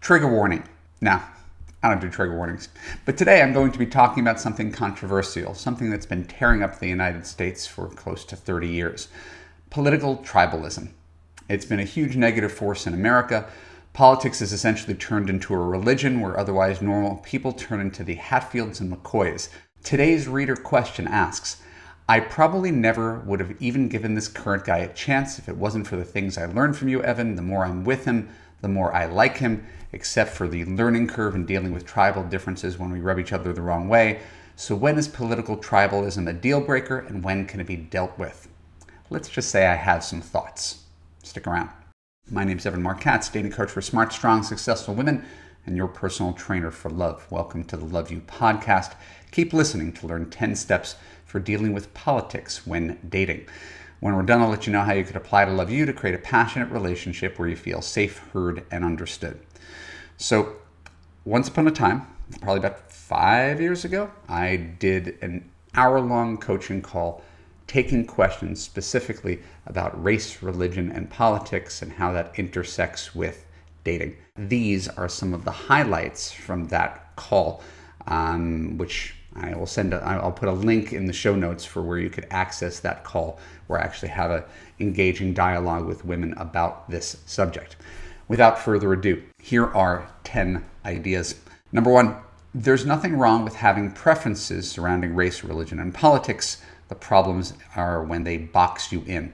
Trigger warning. Now, I don't do trigger warnings. But today I'm going to be talking about something controversial, something that's been tearing up the United States for close to 30 years. Political tribalism. It's been a huge negative force in America. Politics has essentially turned into a religion where otherwise normal people turn into the Hatfields and McCoys. Today's reader question asks, I probably never would have even given this current guy a chance if it wasn't for the things I learned from you, Evan. The more I'm with him, the more I like him, except for the learning curve in dealing with tribal differences when we rub each other the wrong way. So when is political tribalism a deal breaker and when can it be dealt with? Let's just say I have some thoughts. Stick around. My name's Marc, Katz, dating coach for smart, strong, successful women, and your personal trainer for love. Welcome to the Love You podcast. Keep listening to learn 10 steps for dealing with politics when dating. When we're done, I'll let you know how you could apply to Love You to create a passionate relationship where you feel safe, heard, and understood. So, once upon a time, probably about 5 years ago, I did an hour-long coaching call taking questions specifically about race, religion, and politics and how that intersects with dating. These are some of the highlights from that call, which I'll put a link in the show notes for where you could access that call, where I actually have an engaging dialogue with women about this subject. Without further ado, here are 10 ideas. Number one, there's nothing wrong with having preferences surrounding race, religion, and politics. The problems are when they box you in.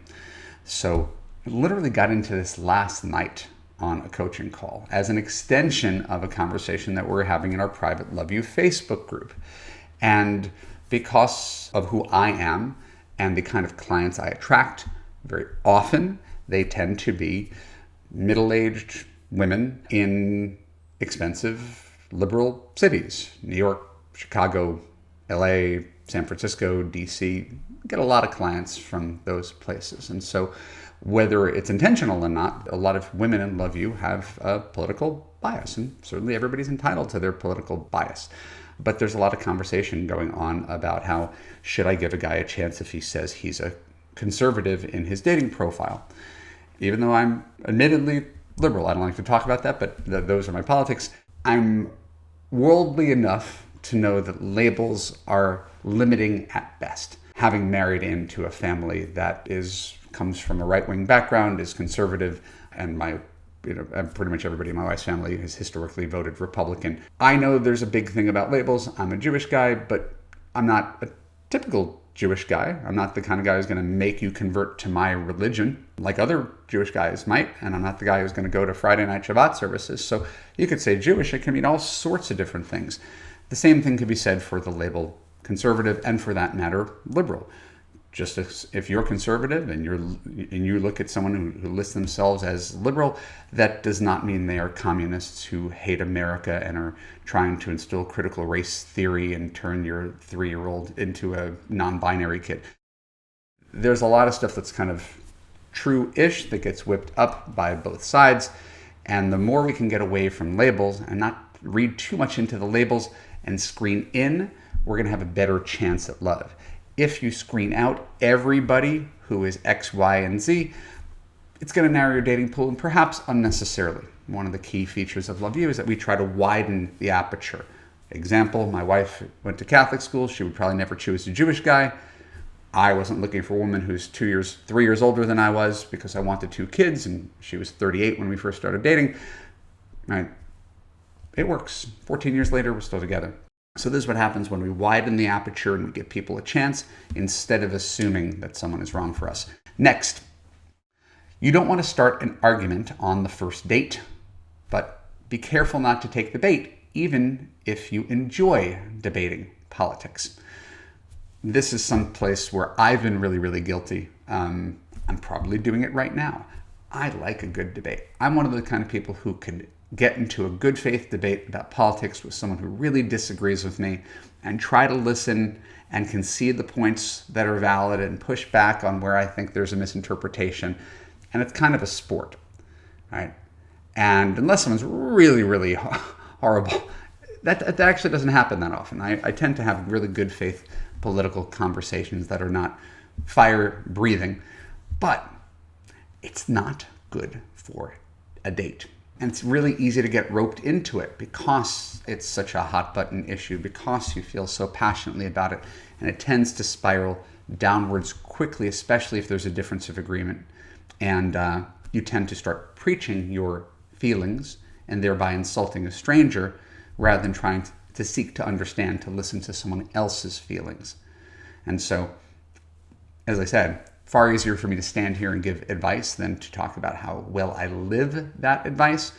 So I literally got into this last night on a coaching call as an extension of a conversation that we're having in our private Love You Facebook group. And because of who I am and the kind of clients I attract, very often they tend to be middle-aged women in expensive liberal cities. New York, Chicago, LA, San Francisco, DC. Get a lot of clients from those places. And so whether it's intentional or not, a lot of women in Love You have a political bias, and certainly everybody's entitled to their political bias. But there's a lot of conversation going on about how should I give a guy a chance if he says he's a conservative in his dating profile. Even though I'm admittedly liberal, I don't like to talk about that, but those are my politics. I'm worldly enough to know that labels are limiting at best. Having married into a family that comes from a right-wing background, is conservative, and pretty much everybody in my wife's family has historically voted Republican. I know there's a big thing about labels. I'm a Jewish guy, but I'm not a typical Jewish guy. I'm not the kind of guy who's going to make you convert to my religion like other Jewish guys might, and I'm not the guy who's going to go to Friday night Shabbat services. So you could say Jewish. It can mean all sorts of different things. The same thing could be said for the label conservative and, for that matter, liberal. Just as if you're conservative and you look at someone who lists themselves as liberal, that does not mean they are communists who hate America and are trying to instill critical race theory and turn your 3-year-old into a non-binary kid. There's a lot of stuff that's kind of true-ish that gets whipped up by both sides, and the more we can get away from labels and not read too much into the labels and screen in, we're going to have a better chance at love. If you screen out everybody who is X, Y, and Z, it's going to narrow your dating pool, and perhaps unnecessarily. One of the key features of Love You is that we try to widen the aperture. Example, my wife went to Catholic school. She would probably never choose a Jewish guy. I wasn't looking for a woman who's 3 years older than I was because I wanted 2 kids, and she was 38 when we first started dating. Right? It works. 14 years later, we're still together. So this is what happens when we widen the aperture and we give people a chance instead of assuming that someone is wrong for us. Next, you don't want to start an argument on the first date, but be careful not to take the bait, even if you enjoy debating politics. This is some place where I've been really, really guilty. I'm probably doing it right now. I like a good debate. I'm one of the kind of people who can get into a good faith debate about politics with someone who really disagrees with me and try to listen and concede the points that are valid and push back on where I think there's a misinterpretation. And it's kind of a sport, right? And unless someone's really, really horrible, that actually doesn't happen that often. I tend to have really good faith political conversations that are not fire breathing, but it's not good for a date. And it's really easy to get roped into it because it's such a hot button issue, because you feel so passionately about it. And it tends to spiral downwards quickly, especially if there's a difference of agreement. And you tend to start preaching your feelings and thereby insulting a stranger rather than trying to seek to understand, to listen to someone else's feelings. And so, as I said, far easier for me to stand here and give advice than to talk about how well I live that advice.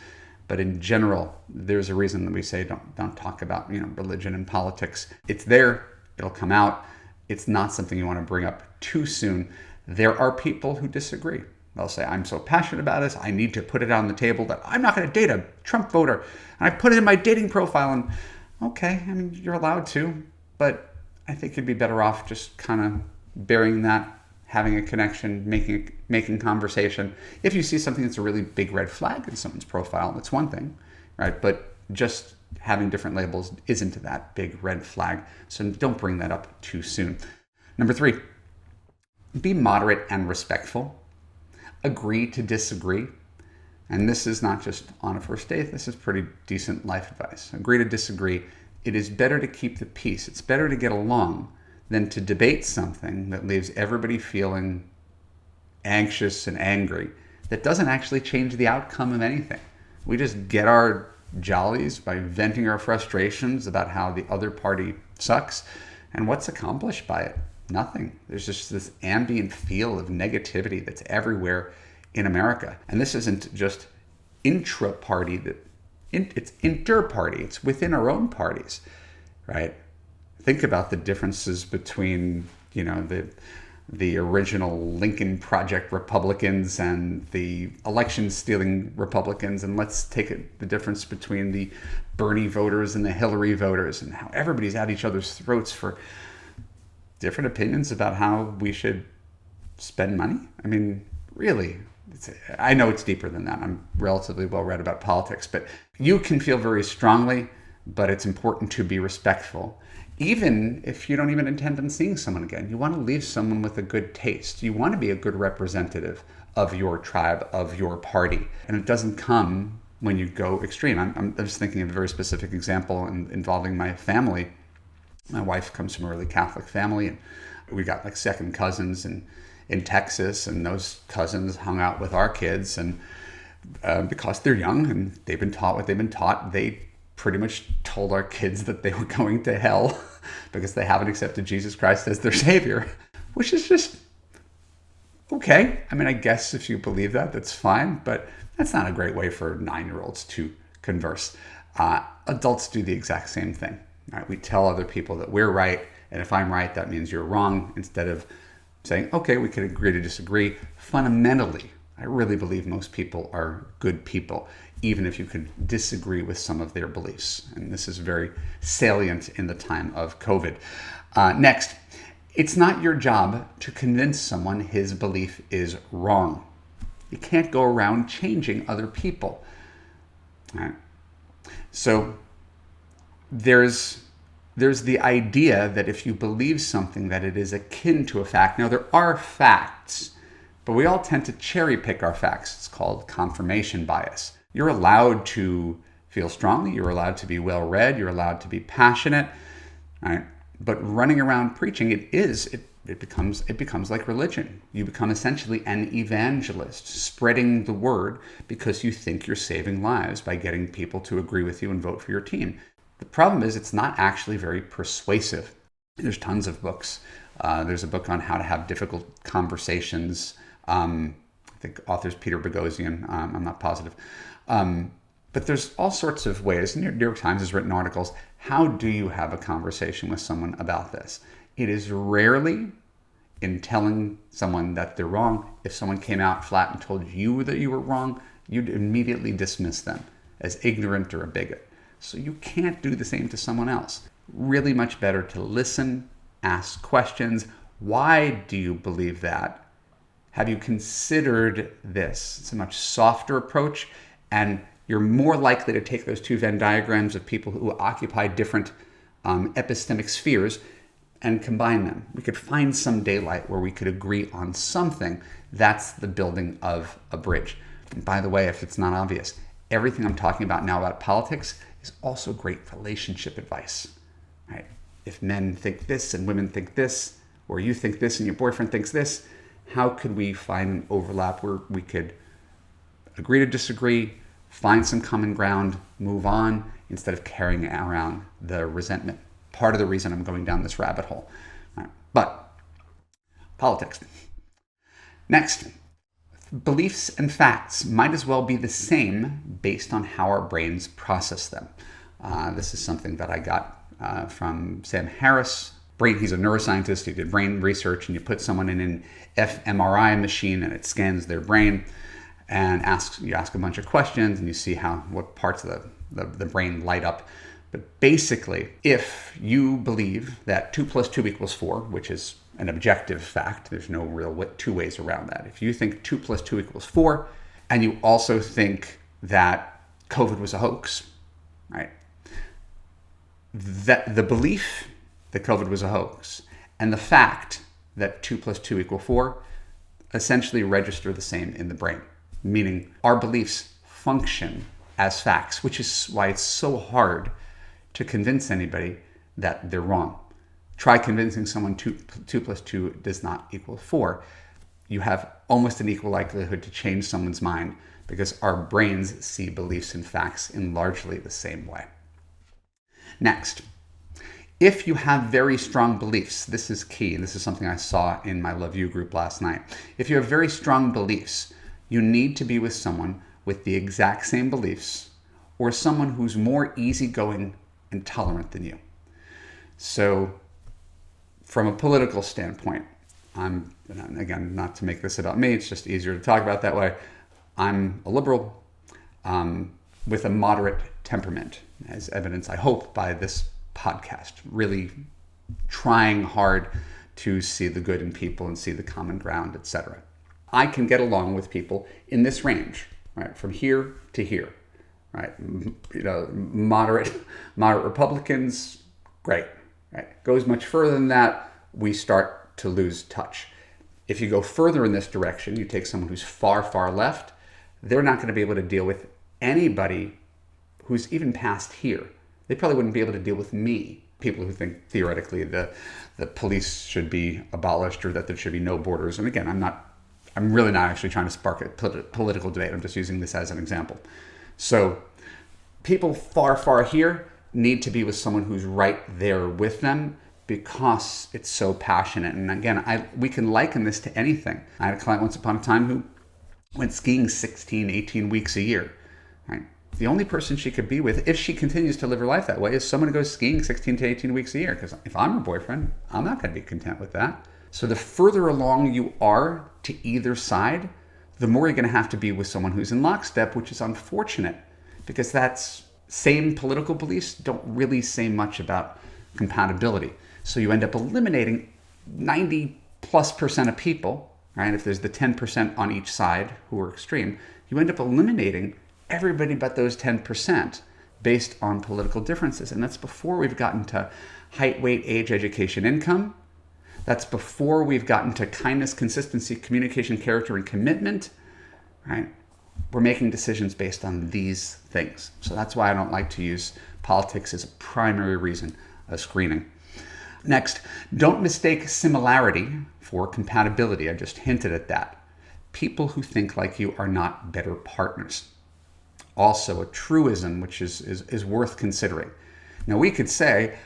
But in general, there's a reason that we say don't talk about religion and politics. It's there, it'll come out. It's not something you want to bring up too soon. There are people who disagree. They'll say, I'm so passionate about this, I need to put it on the table that I'm not going to date a Trump voter. And I put it in my dating profile. And okay, I mean, you're allowed to, but I think you'd be better off just kind of burying that, having a connection, making conversation. If you see something that's a really big red flag in someone's profile, that's one thing, right? But just having different labels isn't that big red flag. So don't bring that up too soon. Number 3, be moderate and respectful. Agree to disagree. And this is not just on a first date. This is pretty decent life advice. Agree to disagree. It is better to keep the peace. It's better to get along than to debate something that leaves everybody feeling anxious and angry that doesn't actually change the outcome of anything. We just get our jollies by venting our frustrations about how the other party sucks. And what's accomplished by it? Nothing. There's just this ambient feel of negativity that's everywhere in America. And this isn't just intra-party, it's inter-party. It's within our own parties, right? Think about the differences between, the original Lincoln Project Republicans and the election-stealing Republicans, and let's take the difference between the Bernie voters and the Hillary voters, and how everybody's at each other's throats for different opinions about how we should spend money. I mean, really, I know it's deeper than that. I'm relatively well read about politics, but you can feel very strongly, but it's important to be respectful. Even if you don't even intend on seeing someone again, you want to leave someone with a good taste. You want to be a good representative of your tribe, of your party. And it doesn't come when you go extreme. I'm just thinking of a very specific example involving my family. My wife comes from a really Catholic family, and we got like second cousins in Texas, and those cousins hung out with our kids. And because they're young and they've been taught what they've been taught, they pretty much told our kids that they were going to hell because they haven't accepted Jesus Christ as their savior, which is just okay. I mean, I guess if you believe that, that's fine, but that's not a great way for 9-year-olds to converse. Adults do the exact same thing. Right? We tell other people that we're right, and if I'm right, that means you're wrong, instead of saying, okay, we can agree to disagree. Fundamentally, I really believe most people are good people, even if you could disagree with some of their beliefs. And this is very salient in the time of COVID. Next, it's not your job to convince someone his belief is wrong. You can't go around changing other people. All right? So there's the idea that if you believe something, that it is akin to a fact. Now, there are facts, but we all tend to cherry pick our facts. It's called confirmation bias. You're allowed to feel strongly. You're allowed to be well-read. You're allowed to be passionate. Right? But running around preaching, it becomes like religion. You become essentially an evangelist, spreading the word because you think you're saving lives by getting people to agree with you and vote for your team. The problem is it's not actually very persuasive. There's tons of books. There's a book on how to have difficult conversations. I think author's Peter Boghossian. I'm not positive. But there's all sorts of ways. New York Times has written articles. How do you have a conversation with someone about this? It is rarely in telling someone that they're wrong. If someone came out flat and told you that you were wrong, you'd immediately dismiss them as ignorant or a bigot. So you can't do the same to someone else. Really much better to listen, ask questions. Why do you believe that? Have you considered this? It's a much softer approach, and you're more likely to take those two Venn diagrams of people who occupy different epistemic spheres and combine them. We could find some daylight where we could agree on something. That's the building of a bridge. And by the way, if it's not obvious, everything I'm talking about now about politics is also great relationship advice, right? If men think this and women think this, or you think this and your boyfriend thinks this, how could we find an overlap where we could agree to disagree, find some common ground, move on, instead of carrying around the resentment? Part of the reason I'm going down this rabbit hole. Right. But politics. Next, beliefs and facts might as well be the same based on how our brains process them. This is something that I got from Sam Harris. He's a neuroscientist. He did brain research, and you put someone in an fMRI machine and it scans their brain and you ask a bunch of questions and you see what parts of the brain light up. But basically, if you believe that 2 + 2 = 4, which is an objective fact, there's no real two ways around that. If you think 2 + 2 = 4, and you also think that COVID was a hoax, right? That the belief that COVID was a hoax and the fact that 2 + 2 = 4 essentially register the same in the brain, meaning our beliefs function as facts, which is why it's so hard to convince anybody that they're wrong. Try convincing someone 2 + 2 does not equal 4. You have almost an equal likelihood to change someone's mind because our brains see beliefs and facts in largely the same way. Next, if you have very strong beliefs, this is key, and this is something I saw in my Love You group last night. If you have very strong beliefs, you need to be with someone with the exact same beliefs or someone who's more easygoing and tolerant than you. So from a political standpoint, again, not to make this about me, it's just easier to talk about that way. I'm a liberal with a moderate temperament, as evidenced, I hope, by this podcast, really trying hard to see the good in people and see the common ground, etc. I can get along with people in this range, right, from here to here, right? Moderate Republicans, great. Right? Goes much further than that, we start to lose touch. If you go further in this direction, you take someone who's far, far left, they're not going to be able to deal with anybody who's even past here. They probably wouldn't be able to deal with me. People who think theoretically the police should be abolished or that there should be no borders. And again, I'm really not actually trying to spark a political debate. I'm just using this as an example. So people far, far here need to be with someone who's right there with them because it's so passionate. And again, we can liken this to anything. I had a client once upon a time who went skiing 16, 18 weeks a year. Right? The only person she could be with, if she continues to live her life that way, is someone who goes skiing 16 to 18 weeks a year. Because if I'm her boyfriend, I'm not going to be content with that. So the further along you are to either side, the more you're going to have to be with someone who's in lockstep, which is unfortunate because that's same political beliefs don't really say much about compatibility. So you end up eliminating 90+% of people, right? If there's the 10% on each side who are extreme, you end up eliminating everybody but those 10% based on political differences. And that's before we've gotten to height, weight, age, education, income. That's before we've gotten to kindness, consistency, communication, character, and commitment, right? We're making decisions based on these things. So that's why I don't like to use politics as a primary reason of screening. Next, don't mistake similarity for compatibility. I just hinted at that. People who think like you are not better partners. Also a truism, which is worth considering. Now we could say,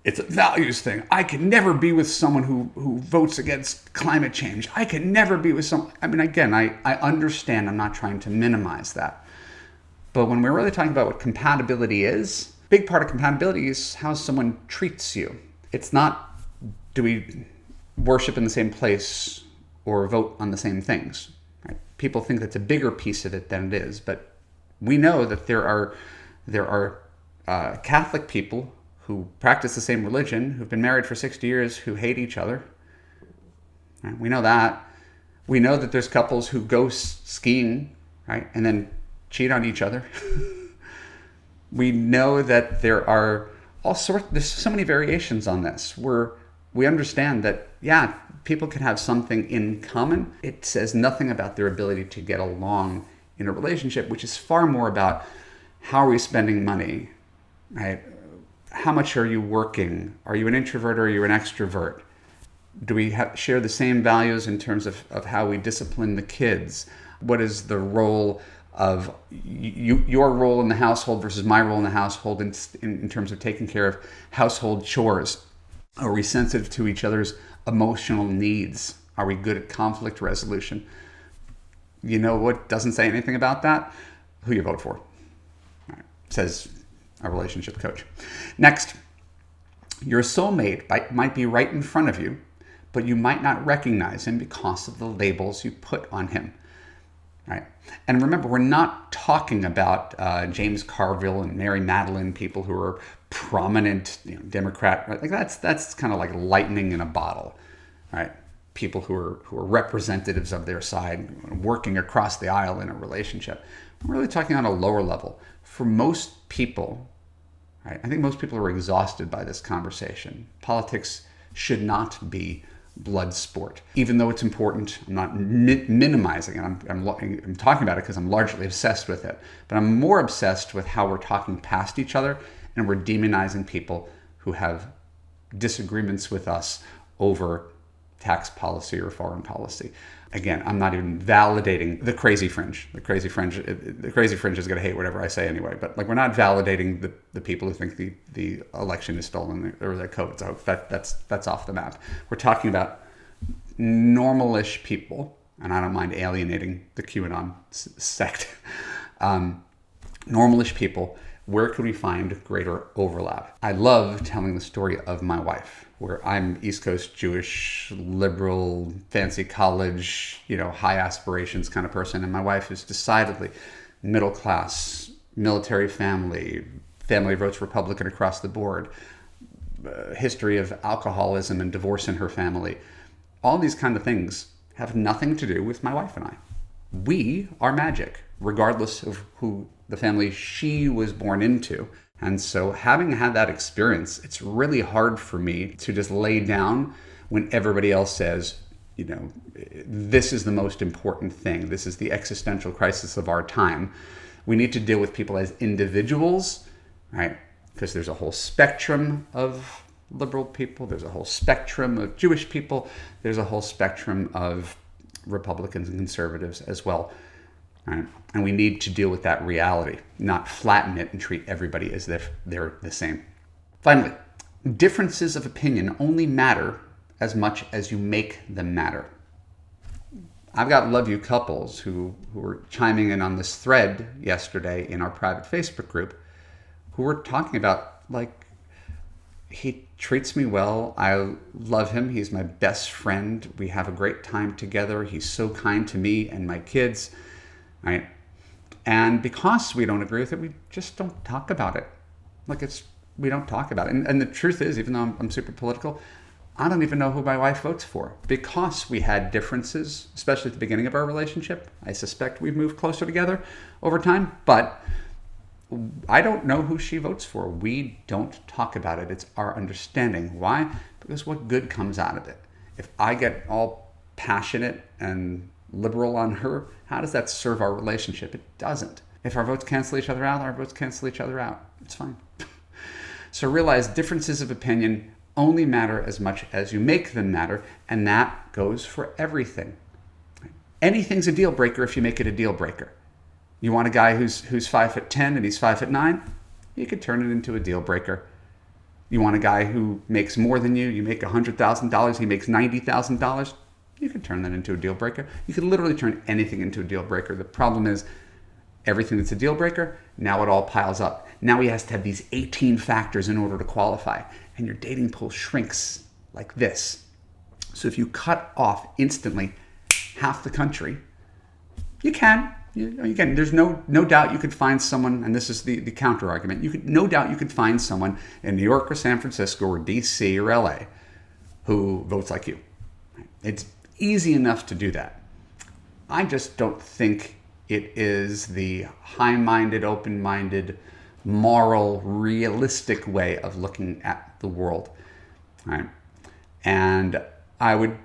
it's a values thing. I can never be with someone who votes against climate change. I can never be with someone. I mean, again, I understand. I'm not trying to minimize that. But when we're really talking about what compatibility is, a big part of compatibility is how someone treats you. It's not, do we worship in the same place or vote on the same things? Right? People think that's a bigger piece of it than it is. But we know that there are Catholic people who practice the same religion, who've been married for 60 years, who hate each other. Right? We know that. We know that there's couples who go skiing, right, and then cheat on each other. We know that there are there's so many variations on this, where we understand that, yeah, people can have something in common. It says nothing about their ability to get along in a relationship, which is far more about how are we spending money, right? How much are you working? Are you an introvert or are you an extrovert? Do we share the same values in terms of how we discipline the kids? What is the role of your role in the household versus my role in the household in terms of taking care of household chores? Are we sensitive to each other's emotional needs? Are we good at conflict resolution? You know what doesn't say anything about that? Who you vote for. All right. Says a relationship coach. Next, your soulmate might be right in front of you, but you might not recognize him because of the labels you put on him. Right? And remember, we're not talking about James Carville and Mary Madeline, people who are prominent, Democrat. Right? Like that's kind of like lightning in a bottle, right? People who are representatives of their side, working across the aisle in a relationship. We're really talking on a lower level. For most people, right? I think most people are exhausted by this conversation. Politics should not be blood sport. Even though it's important, I'm not minimizing it. I'm talking about it because I'm largely obsessed with it. But I'm more obsessed with how we're talking past each other and we're demonizing people who have disagreements with us over tax policy or foreign policy. Again, I'm not even validating the crazy fringe. The crazy fringe is going to hate whatever I say anyway. But like, we're not validating the people who think the election is stolen or that COVID's out. That's off the map. We're talking about normal-ish people, and I don't mind alienating the QAnon sect. Normal-ish people. Where could we find greater overlap? I love telling the story of my wife, where I'm East Coast Jewish, liberal, fancy college, high aspirations kind of person. And my wife is decidedly middle class, military family votes Republican across the board, history of alcoholism and divorce in her family. All these kind of things have nothing to do with my wife and I. We are magic, regardless of who the family she was born into. And so having had that experience, it's really hard for me to just lay down when everybody else says, this is the most important thing. This is the existential crisis of our time. We need to deal with people as individuals, right? Because there's a whole spectrum of liberal people. There's a whole spectrum of Jewish people. There's a whole spectrum of Republicans and conservatives as well. Right? And we need to deal with that reality, not flatten it and treat everybody as if they're the same. Finally, differences of opinion only matter as much as you make them matter. I've got love you couples who were chiming in on this thread yesterday in our private Facebook group who were talking about, like, he treats me well. I love him. He's my best friend. We have a great time together. He's so kind to me and my kids. Right? And because we don't agree with it, we just don't talk about it. We don't talk about it. And the truth is, even though I'm super political, I don't even know who my wife votes for. Because we had differences, especially at the beginning of our relationship. I suspect we've moved closer together over time, but I don't know who she votes for. We don't talk about it. It's our understanding. Why? Because what good comes out of it? If I get all passionate and liberal on her, how does that serve our relationship? It doesn't. If our votes cancel each other out, our votes cancel each other out. It's fine. So realize differences of opinion only matter as much as you make them matter, and that goes for everything. Anything's a deal breaker if you make it a deal breaker. You want a guy who's 5'10" and he's 5'9", you could turn it into a deal breaker. You want a guy who makes more than you make $100,000, he makes $90,000, you can turn that into a deal breaker. You can literally turn anything into a deal breaker. The problem is everything that's a deal breaker, now it all piles up. Now he has to have these 18 factors in order to qualify. And your dating pool shrinks like this. So if you cut off instantly half the country, you can. You can. There's no doubt you could find someone, and this is the counter argument, no doubt you could find someone in New York or San Francisco or DC or LA who votes like you. It's easy enough to do that. I just don't think it is the high-minded, open-minded, moral, realistic way of looking at the world. Right? And I would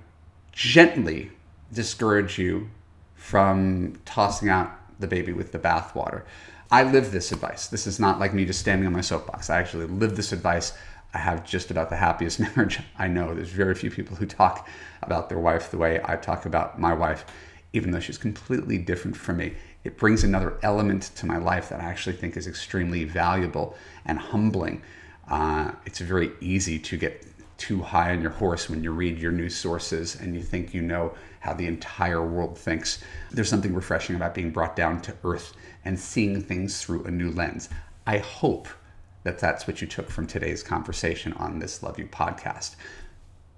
gently discourage you from tossing out the baby with the bathwater. I live this advice. This is not like me just standing on my soapbox. I actually live this advice. I have just about the happiest marriage I know. There's very few people who talk about their wife the way I talk about my wife, even though she's completely different from me. It brings another element to my life that I actually think is extremely valuable and humbling. It's very easy to get too high on your horse when you read your news sources and you think you know how the entire world thinks. There's something refreshing about being brought down to earth and seeing things through a new lens. I hope that that's what you took from today's conversation on this Love You podcast.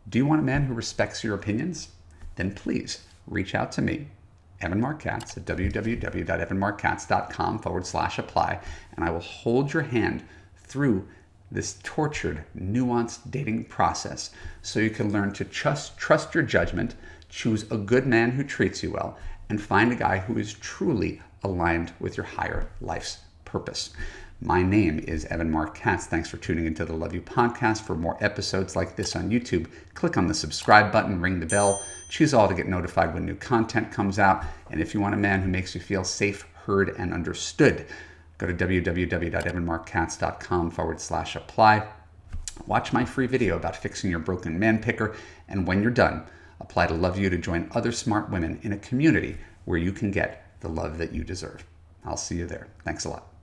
Do you want a man who respects your opinions? Then please reach out to me, Evan Marc Katz, at www.evanmarckatz.com/apply, and I will hold your hand through this tortured, nuanced dating process so you can learn to trust your judgment, choose a good man who treats you well, and find a guy who is truly aligned with your higher life's purpose. My name is Evan Marc Katz. Thanks for tuning into the Love You podcast. For more episodes like this on YouTube, click on the subscribe button, ring the bell, choose all to get notified when new content comes out. And if you want a man who makes you feel safe, heard, and understood, go to www.evanmarckatz.com/apply. Watch my free video about fixing your broken man picker. And when you're done, apply to Love You to join other smart women in a community where you can get the love that you deserve. I'll see you there. Thanks a lot.